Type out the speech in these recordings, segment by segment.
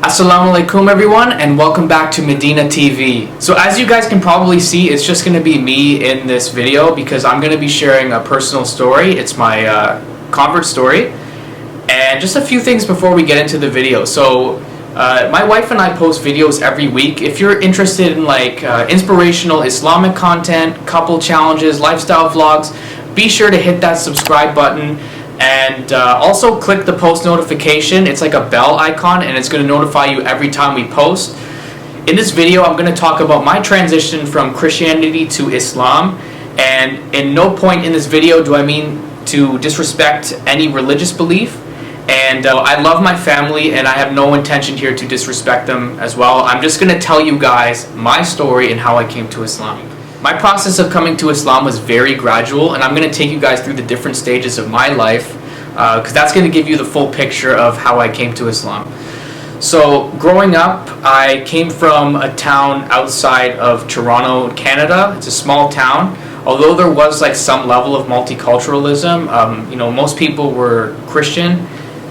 Assalamu alaikum everyone, and welcome back to Mubina TV. So as you guys can probably see, it's just going to be me in this video because I'm going to be sharing a personal story. It's my convert story. And just a few things before we get into the video. So my wife and I post videos every week. If you're interested in inspirational Islamic content, couple challenges, lifestyle vlogs, be sure to hit that subscribe button. And also click the post notification. It's like a bell icon and it's going to notify you every time we post. In this video I'm going to talk about my transition from Christianity to Islam, and in no point in this video do I mean to disrespect any religious belief. And I love my family and I have no intention here to disrespect them as well. I'm just going to tell you guys my story and how I came to Islam. My process of coming to Islam was very gradual, and I'm going to take you guys through the different stages of my life because that's going to give you the full picture of how I came to Islam. So growing up, I came from a town outside of Toronto, Canada. It's a small town. Although there was some level of multiculturalism, most people were Christian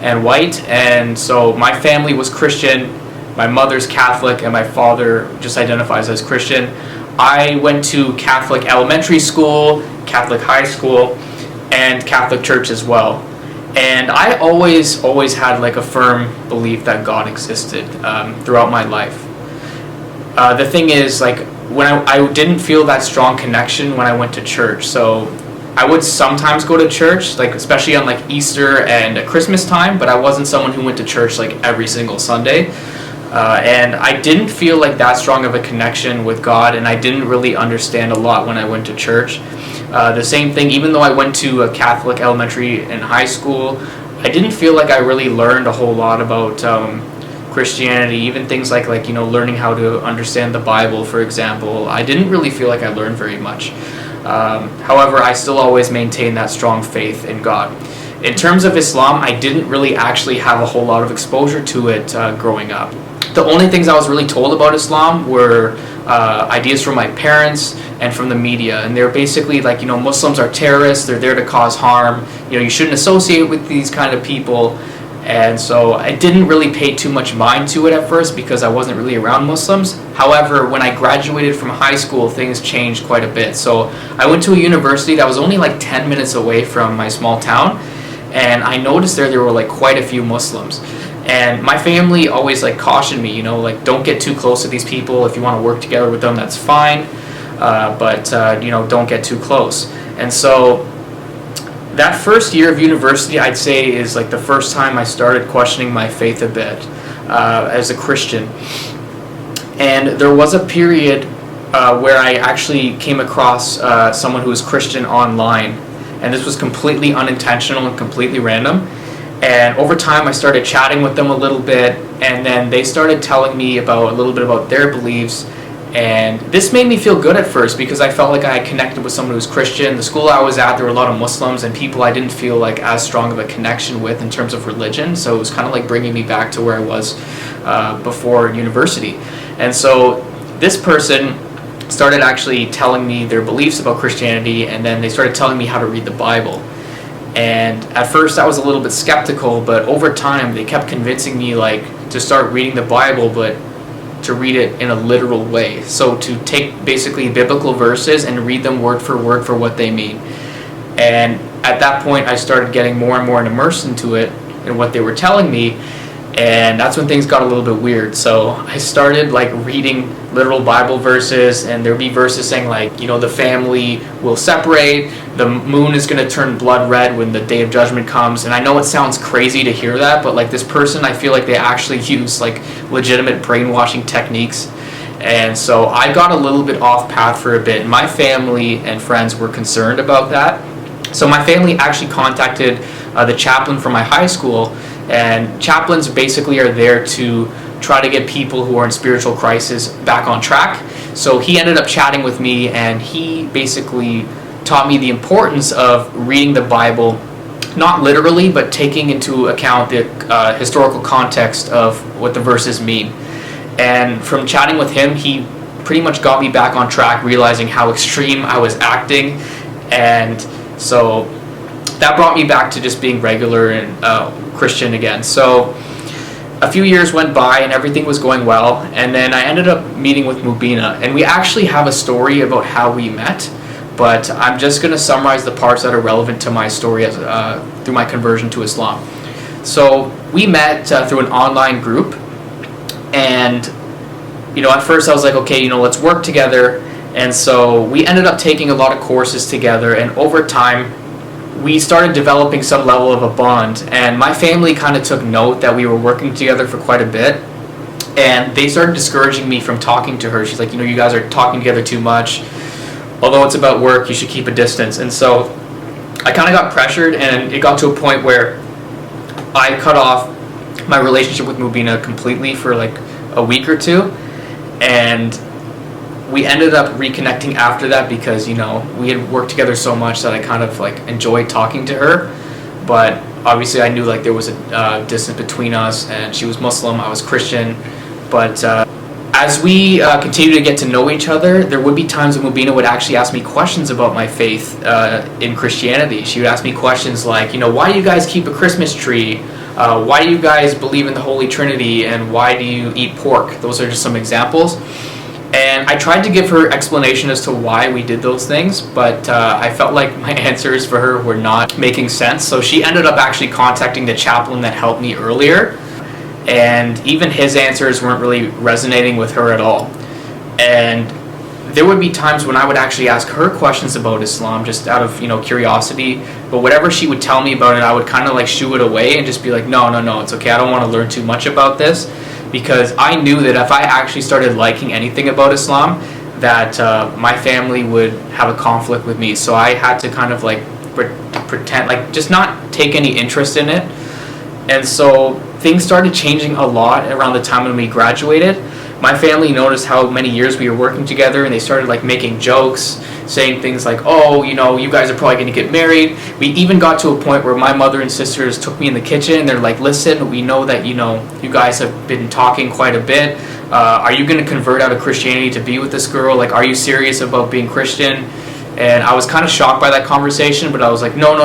and white, and so my family was Christian. My mother's Catholic and my father just identifies as Christian. I went to Catholic elementary school, Catholic high school, and Catholic church as well. And I always had a firm belief that God existed throughout my life. The thing is, when I didn't feel that strong connection when I went to church. So I would sometimes go to church, especially on Easter and Christmas time, but I wasn't someone who went to church every single Sunday. And I didn't feel that strong of a connection with God, and I didn't really understand a lot when I went to church. The same thing, even though I went to a Catholic elementary and high school, I didn't feel like I really learned a whole lot about Christianity, even things learning how to understand the Bible, for example. I didn't really feel like I learned very much. However, I still always maintained that strong faith in God. In terms of Islam, I didn't really actually have a whole lot of exposure to it growing up. The only things I was really told about Islam were ideas from my parents and from the media, and they're basically Muslims are terrorists, they're there to cause harm, you shouldn't associate with these kind of people. And so I didn't really pay too much mind to it at first because I wasn't really around Muslims. However, when I graduated from high school, things changed quite a bit. So I went to a university that was only 10 minutes away from my small town, and I noticed there were quite a few Muslims. And my family always cautioned me, don't get too close to these people. If you want to work together with them, that's fine, but don't get too close. And so that first year of university, I'd say, is the first time I started questioning my faith a bit as a Christian. And there was a period where I actually came across someone who was Christian online, and this was completely unintentional and completely random. And over time I started chatting with them a little bit, and then they started telling me a little bit about their beliefs. And this made me feel good at first because I felt like I had connected with someone who was Christian. The school I was at, there were a lot of Muslims and people I didn't feel as strong of a connection with in terms of religion. So it was kind of bringing me back to where I was before university. And so this person started actually telling me their beliefs about Christianity, and then they started telling me how to read the Bible. And at first I was a little bit skeptical, but over time they kept convincing me to start reading the Bible, but to read it in a literal way. So to take basically biblical verses and read them word for what they mean. And at that point I started getting more and more immersed into it and what they were telling me, and that's when things got a little bit weird. So I started reading literal Bible verses, and there'd be verses saying the family will separate, the moon is going to turn blood red when the day of judgment comes. And I know it sounds crazy to hear that, but this person, I feel they actually use legitimate brainwashing techniques. And so I got a little bit off path for a bit, and my family and friends were concerned about that. So my family actually contacted the chaplain from my high school, and chaplains basically are there to try to get people who are in spiritual crisis back on track. So he ended up chatting with me, and he basically taught me the importance of reading the Bible, not literally, but taking into account the historical context of what the verses mean. And from chatting with him, he pretty much got me back on track, realizing how extreme I was acting. And so that brought me back to just being regular and Christian again. So a few years went by and everything was going well, and then I ended up meeting with Mubina, and we actually have a story about how we met, but I'm just going to summarize the parts that are relevant to my story as through my conversion to Islam. So we met through an online group, and at first I was like, okay, let's work together. And so we ended up taking a lot of courses together, and over time we started developing some level of a bond, and my family kind of took note that we were working together for quite a bit, and they started discouraging me from talking to her. She's like, you guys are talking together too much. Although it's about work, you should keep a distance. And so I kind of got pressured, and it got to a point where I cut off my relationship with Mubina completely for like a week or two, and we ended up reconnecting after that because we had worked together so much that I kind of like enjoyed talking to her. But obviously I knew like there was a distance between us, and she was Muslim, I was Christian. But as we continued to get to know each other, there would be times when Mubina would actually ask me questions about my faith in Christianity. She would ask me questions like, why do you guys keep a Christmas tree? Why do you guys believe in the Holy Trinity? And why do you eat pork? Those are just some examples. And I tried to give her explanation as to why we did those things, but I felt like my answers for her were not making sense. So she ended up actually contacting the chaplain that helped me earlier, and even his answers weren't really resonating with her at all. And there would be times when I would actually ask her questions about Islam just out of curiosity, but whatever she would tell me about it, I would kind of like shoo it away and just be like, no, it's okay, I don't want to learn too much about this. Because I knew that if I actually started liking anything about Islam, that my family would have a conflict with me. So I had to kind of like pretend, like just not take any interest in it. And so things started changing a lot around the time when we graduated. My family noticed how many years we were working together, and they started like making jokes, saying things like, oh, you guys are probably going to get married. We even got to a point where my mother and sisters took me in the kitchen, and they're like, listen, we know that you guys have been talking quite a bit. Are you going to convert out of Christianity to be with this girl? Like, are you serious about being Christian? And I was kind of shocked by that conversation, but I was like, no,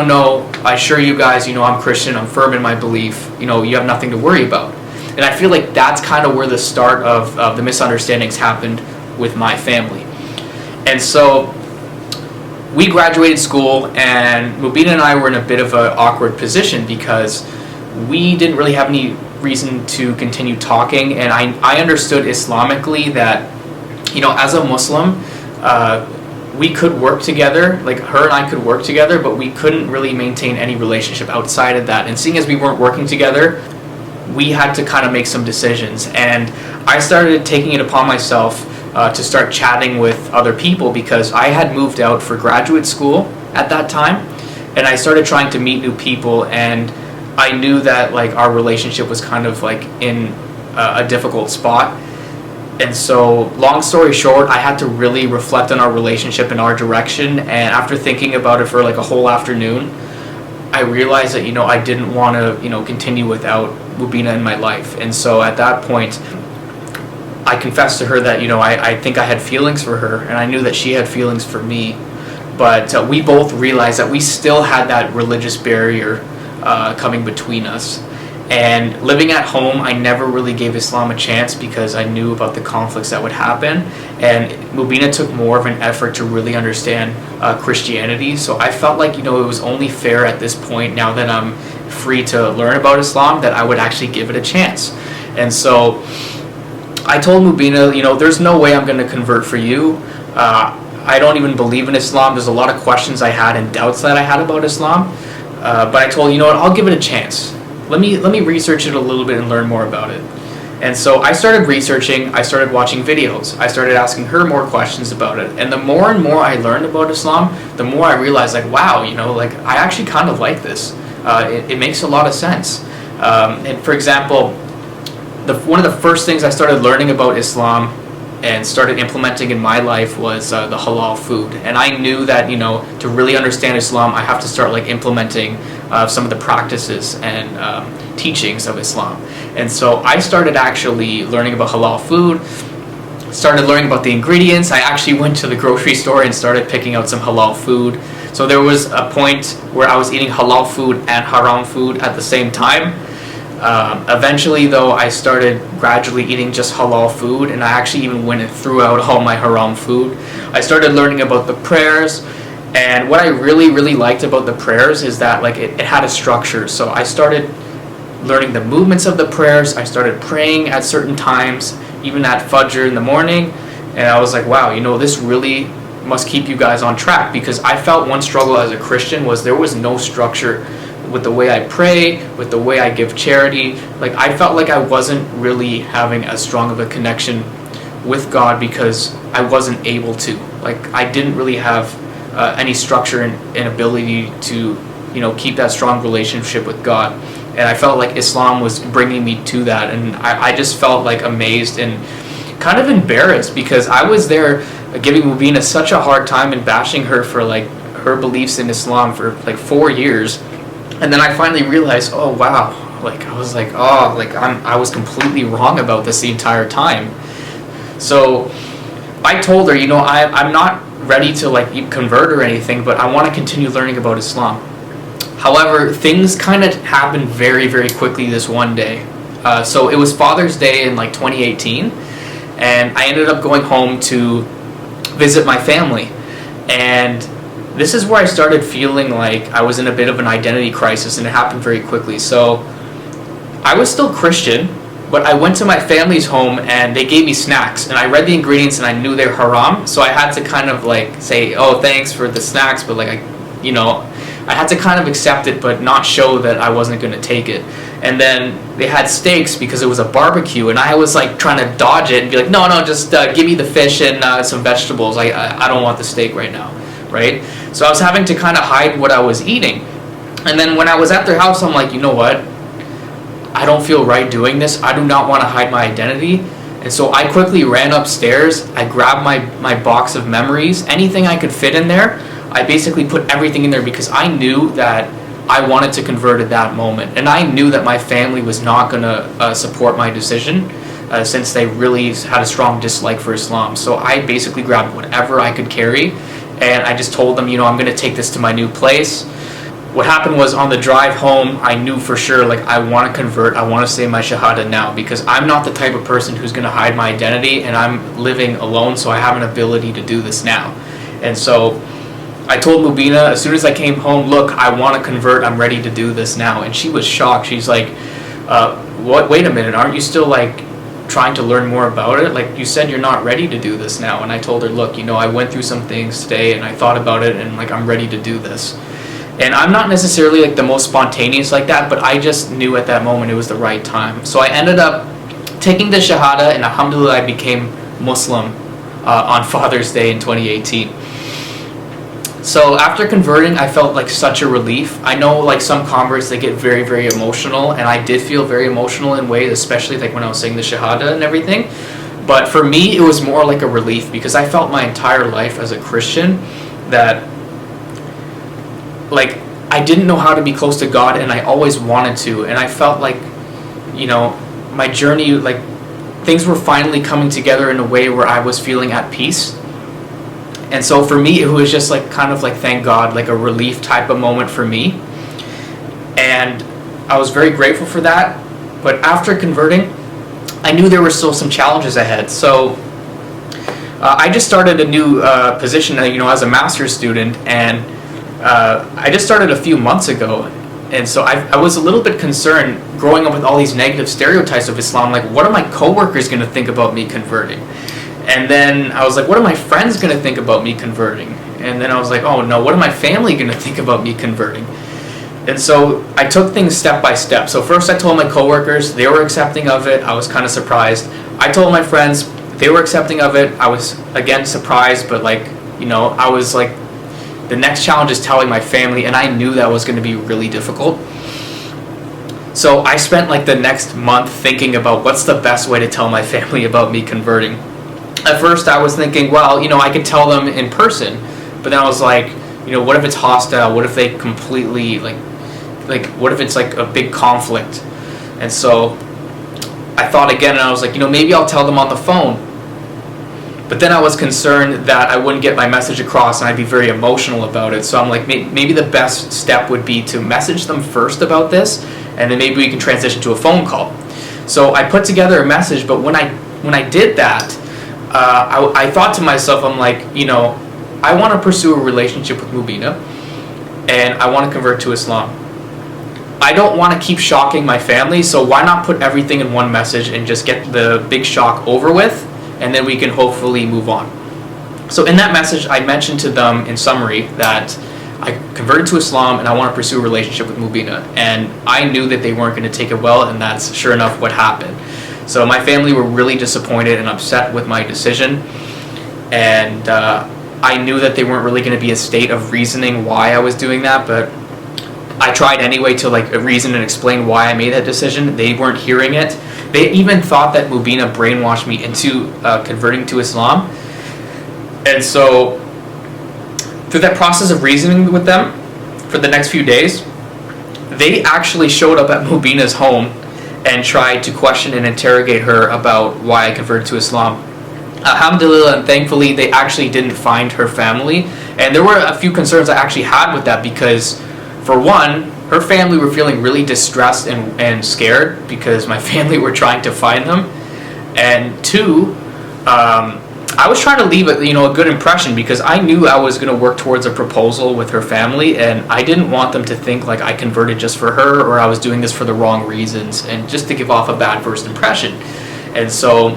I assure you guys, I'm Christian, I'm firm in my belief, you have nothing to worry about. And I feel like that's kind of where the start of the misunderstandings happened with my family. And so we graduated school, and Mubina and I were in a bit of an awkward position because we didn't really have any reason to continue talking, and I understood Islamically that, as a Muslim, we could work together, like her and I could work together, but we couldn't really maintain any relationship outside of that. And seeing as we weren't working together, we had to kind of make some decisions, and I started taking it upon myself to start chatting with other people because I had moved out for graduate school at that time, and I started trying to meet new people, and I knew that like our relationship was kind of like in a difficult spot. And so long story short, I had to really reflect on our relationship and our direction, and after thinking about it for like a whole afternoon, I realized that I didn't want to continue without Mubina in my life. And so at that point I confessed to her that I think I had feelings for her, and I knew that she had feelings for me, but we both realized that we still had that religious barrier coming between us. And living at home, I never really gave Islam a chance because I knew about the conflicts that would happen, and Mubina took more of an effort to really understand Christianity. So I felt like it was only fair at this point, now that I'm free to learn about Islam, that I would actually give it a chance. And so I told Mubina, there's no way I'm going to convert for you. I don't even believe in Islam. There's a lot of questions I had and doubts that I had about Islam, but I told her, I'll give it a chance. Let me research it a little bit and learn more about it. And so I started researching, I started watching videos, I started asking her more questions about it. And the more and more I learned about Islam, the more I realized like, wow, like I actually kind of like this. It makes a lot of sense. And for example, one of the first things I started learning about Islam and started implementing in my life was the halal food. And I knew that, to really understand Islam, I have to start like implementing some of the practices and teachings of Islam. And so I started actually learning about halal food, started learning about the ingredients. I actually went to the grocery store and started picking out some halal food. So there was a point where I was eating halal food and haram food at the same time. Eventually, though, I started gradually eating just halal food, and I actually even went and threw out all my haram food. I started learning about the prayers, and what I really liked about the prayers is that like it had a structure. So I started learning the movements of the prayers. I started praying at certain times, even at Fajr in the morning, and I was like, wow, this really must keep you guys on track, because I felt one struggle as a Christian was there was no structure with the way I pray, with the way I give charity. Like I felt like I wasn't really having as strong of a connection with God because I wasn't able to. Like I didn't really have any structure and ability to keep that strong relationship with God. And I felt like Islam was bringing me to that, and I just felt like amazed and kind of embarrassed, because I was there giving Mubina such a hard time and bashing her for like her beliefs in Islam for like 4 years. And then I finally realized, oh wow, like I was like, oh, like I was completely wrong about this the entire time. So I told her, I'm not ready to like convert or anything, but I want to continue learning about Islam. However, things kind of happened very quickly this one day. So it was Father's Day in like 2018, and I ended up going home to visit my family. And this is where I started feeling like I was in a bit of an identity crisis, and it happened very quickly. So I was still Christian, but I went to my family's home and they gave me snacks, and I read the ingredients and I knew they're haram, so I had to kind of like say, oh, thanks for the snacks, but like I had to kind of accept it but not show that I wasn't going to take it. And then they had steaks because it was a barbecue, and I was like trying to dodge it and be like, no, just give me the fish and some vegetables. I don't want the steak right now, right? So I was having to kind of hide what I was eating. And then when I was at their house, I'm like, you know what? I don't feel right doing this. I do not want to hide my identity. And so I quickly ran upstairs. I grabbed my box of memories, anything I could fit in there. I basically put everything in there because I knew that I wanted to convert at that moment. And I knew that my family was not going to support my decision since they really had a strong dislike for Islam. So I basically grabbed whatever I could carry, and I just told them, I'm going to take this to my new place. What happened was, on the drive home, I knew for sure, like, I want to convert, I want to say my Shahada now, because I'm not the type of person who's going to hide my identity, and I'm living alone, so I have an ability to do this now. And so I told Mubina as soon as I came home, look, I want to convert, I'm ready to do this now. And she was shocked. She's like, what? Wait a minute, aren't you still like trying to learn more about it? Like, you said you're not ready to do this now. And I told her, look, I went through some things today and I thought about it, and like I'm ready to do this. And I'm not necessarily like the most spontaneous like that, but I just knew at that moment it was the right time. So I ended up taking the Shahada, and alhamdulillah I became Muslim on Father's Day in 2018. So after converting, I felt like such a relief. I know like some converts, they get very emotional, and I did feel very emotional in ways, especially like when I was saying the Shahada and everything. But for me, it was more like a relief, because I felt my entire life as a Christian that like I didn't know how to be close to God, and I always wanted to. And I felt like, my journey, like things were finally coming together in a way where I was feeling at peace. And so for me, it was just like kind of like, thank God, like a relief type of moment for me. And I was very grateful for that. But after converting, I knew there were still some challenges ahead. So I just started a new position, as a master's student, and I just started a few months ago. And so I was a little bit concerned growing up with all these negative stereotypes of Islam. Like, what are my coworkers going to think about me converting? And then I was like, what are my friends going to think about me converting? And then I was like, oh no, what are my family going to think about me converting? And so I took things step by step. So first I told my coworkers, they were accepting of it. I was kind of surprised. I told my friends, they were accepting of it. I was, again, surprised, but like, I was like, the next challenge is telling my family, and I knew that was going to be really difficult. So I spent like the next month thinking about what's the best way to tell my family about me converting. At first I was thinking, well, I could tell them in person, but then I was like, what if it's hostile? What if they completely like what if it's like a big conflict? And so I thought again, and I was like, maybe I'll tell them on the phone. But then I was concerned that I wouldn't get my message across, and I'd be very emotional about it. So I'm like, maybe the best step would be to message them first about this, and then maybe we can transition to a phone call. So I put together a message, but when I did that, I thought to myself, I'm like, I want to pursue a relationship with Mubina, and I want to convert to Islam. I don't want to keep shocking my family, so why not put everything in one message and just get the big shock over with, and then we can hopefully move on. So in that message, I mentioned to them in summary that I converted to Islam and I want to pursue a relationship with Mubina. And I knew that they weren't going to take it well, and that's sure enough what happened. So my family were really disappointed and upset with my decision. And I knew that they weren't really going to be in a state of reasoning why I was doing that, but I tried anyway to reason and explain why I made that decision. They weren't hearing it. They even thought that Mubina brainwashed me into converting to Islam. And so through that process of reasoning with them for the next few days, they actually showed up at Mubina's home and tried to question and interrogate her about why I converted to Islam. Alhamdulillah, and thankfully they actually didn't find her family. And there were a few concerns I actually had with that, because for one, her family were feeling really distressed and scared because my family were trying to find them. And two, I was trying to leave a good impression, because I knew I was going to work towards a proposal with her family, and I didn't want them to think like I converted just for her, or I was doing this for the wrong reasons, and just to give off a bad first impression. And so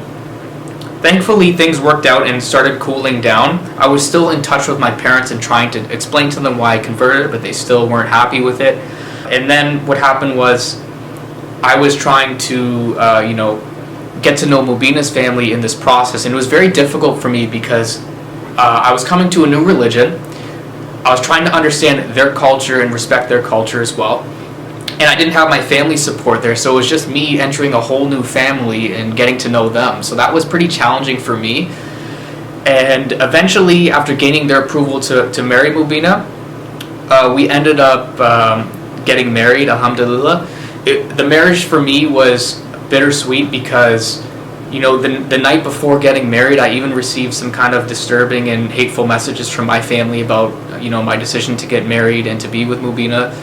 thankfully things worked out and started cooling down. I was still in touch with my parents and trying to explain to them why I converted, but they still weren't happy with it. And then what happened was I was trying to get to know Mubina's family in this process, and it was very difficult for me because I was coming to a new religion. I was trying to understand their culture and respect their culture as well, and I didn't have my family support there, so it was just me entering a whole new family and getting to know them. So that was pretty challenging for me. And eventually, after gaining their approval to marry Mubina, we ended up getting married, alhamdulillah. The marriage for me was bittersweet because the night before getting married, I even received some kind of disturbing and hateful messages from my family about my decision to get married and to be with Mubina.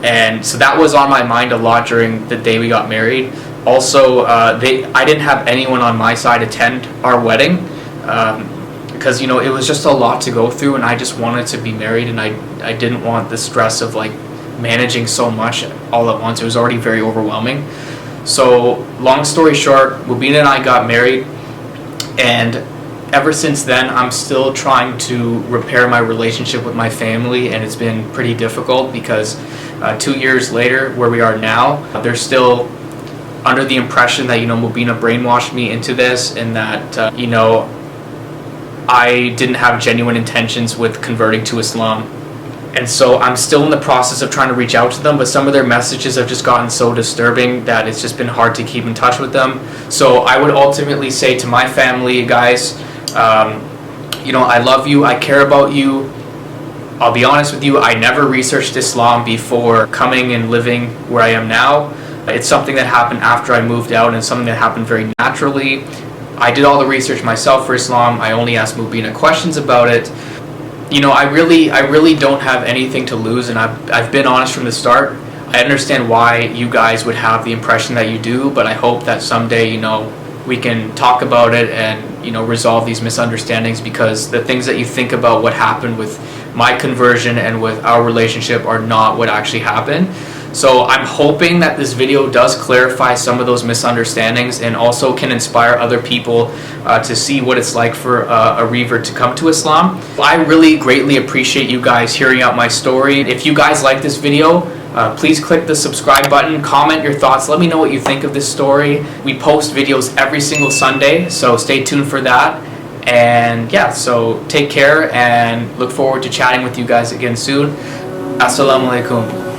And so that was on my mind a lot during the day we got married. Also, I didn't have anyone on my side attend our wedding because it was just a lot to go through, and I just wanted to be married, and I didn't want the stress of managing so much all at once. It was already very overwhelming. So long story short, Mubina and I got married, and ever since then I'm still trying to repair my relationship with my family, and it's been pretty difficult because 2 years later, where we are now, they're still under the impression that Mubina brainwashed me into this, and that I didn't have genuine intentions with converting to Islam. And so I'm still in the process of trying to reach out to them, but some of their messages have just gotten so disturbing that it's just been hard to keep in touch with them. So I would ultimately say to my family, guys, I love you, I care about you. I'll be honest with you, I never researched Islam before coming and living where I am now. It's something that happened after I moved out, and something that happened very naturally. I did all the research myself for Islam. I only asked Mubina questions about it. I really don't have anything to lose, and I've been honest from the start. I understand why you guys would have the impression that you do, but I hope that someday, we can talk about it and, resolve these misunderstandings, because the things that you think about what happened with my conversion and with our relationship are not what actually happened. So I'm hoping that this video does clarify some of those misunderstandings, and also can inspire other people to see what it's like for a revert to come to Islam. I really greatly appreciate you guys hearing out my story. If you guys like this video, please click the subscribe button, comment your thoughts, let me know what you think of this story. We post videos every single Sunday, so stay tuned for that. And yeah, so take care, and look forward to chatting with you guys again soon. Assalamu alaikum.